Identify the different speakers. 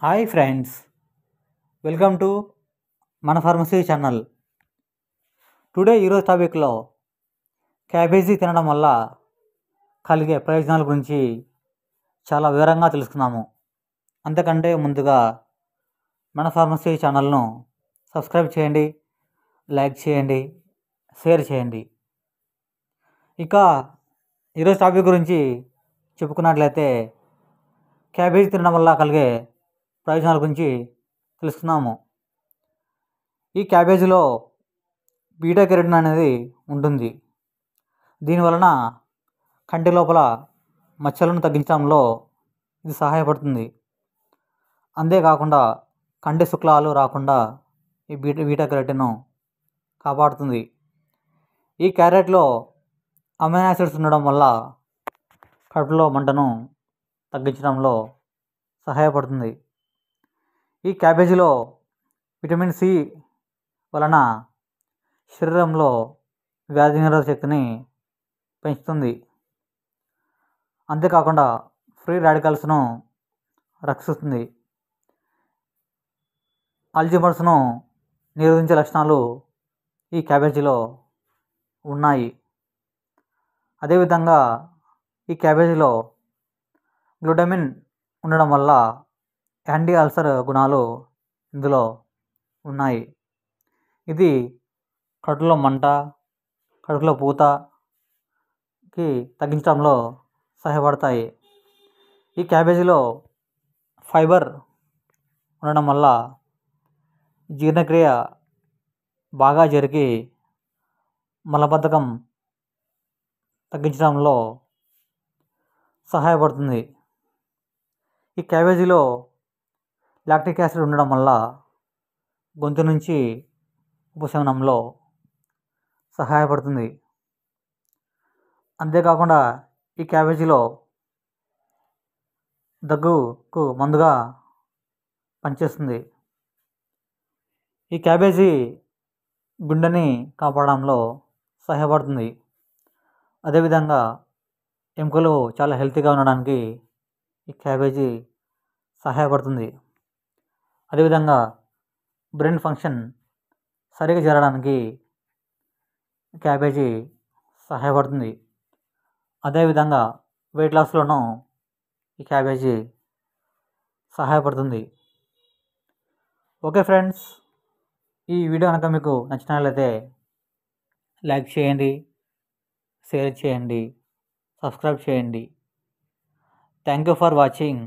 Speaker 1: Hi friends, welcome to మన pharmacy channel. ఈరోజు టాపిక్లో క్యాబేజీ తినడం వల్ల కలిగే ప్రయోజనాల గురించి చాలా వివరంగా తెలుసుకున్నాము. అంతకంటే ముందుగా మన ఫార్మసీ ఛానల్ను సబ్స్క్రైబ్ చేయండి, లైక్ చేయండి, షేర్ చేయండి. ఇక ఈరోజు టాపిక్ గురించి చెప్పుకున్నట్లయితే క్యాబేజీ తినడం వల్ల కలిగే ప్రయోజనాల గురించి తెలుసుకున్నాము. ఈ క్యాబేజీలో బీటా కెరోటిన్ అనేది ఉంటుంది. దీనివలన కంటి లోపల మచ్చలను తగ్గించడంలో ఇది సహాయపడుతుంది. అంతేకాకుండా కంటి శుక్లాలు రాకుండా ఈ బీటా కెరోటిన్ కాపాడుతుంది. ఈ క్యారెట్లో అమైనో యాసిడ్స్ ఉండడం వల్ల కడుపులో మంటను తగ్గించడంలో సహాయపడుతుంది. ఈ క్యాబేజీలో విటమిన్ సి వలన శరీరంలో వ్యాధి నిరోధక శక్తిని పెంచుతుంది. అంతేకాకుండా ఫ్రీ రాడికల్స్ను రక్షిస్తుంది. అల్జీమర్స్ను నిరోధించే లక్షణాలు ఈ క్యాబేజీలో ఉన్నాయి. అదేవిధంగా ఈ క్యాబేజీలో గ్లూటామిన్ ఉండడం వల్ల యాంటీ అల్సర్ గుణాలు ఇందులో ఉన్నాయి. ఇది కడుపులో మంట, కడుపులో పూతకి తగ్గించడంలో సహాయపడతాయి. ఈ క్యాబేజీలో ఫైబర్ ఉండడం వల్ల జీర్ణక్రియ బాగా జరిగి మలబద్ధకం తగ్గించడంలో సహాయపడుతుంది. ఈ క్యాబేజీలో లాక్టిక్ యాసిడ్ ఉండడం వల్ల గొంతు నుంచి ఉపశమనంలో సహాయపడుతుంది. అంతేకాకుండా ఈ క్యాబేజీలో దగ్గుకు మందుగా పనిచేస్తుంది. ఈ క్యాబేజీ గుండెని కాపాడడంలో సహాయపడుతుంది. అదేవిధంగా ఎముకలు చాలా హెల్తీగా ఉండడానికి ఈ క్యాబేజీ సహాయపడుతుంది. అదేవిధంగా బ్రెయిన్ ఫంక్షన్ సరిగా జరగడానికి క్యాబేజీ సహాయపడుతుంది. అదేవిధంగా వెయిట్ లాస్లోనూ ఈ క్యాబేజీ సహాయపడుతుంది. ఓకే ఫ్రెండ్స్, ఈ వీడియో కనుక మీకు నచ్చినట్లయితే లైక్ చేయండి, షేర్ చేయండి, సబ్స్క్రైబ్ చేయండి. Thank you for watching.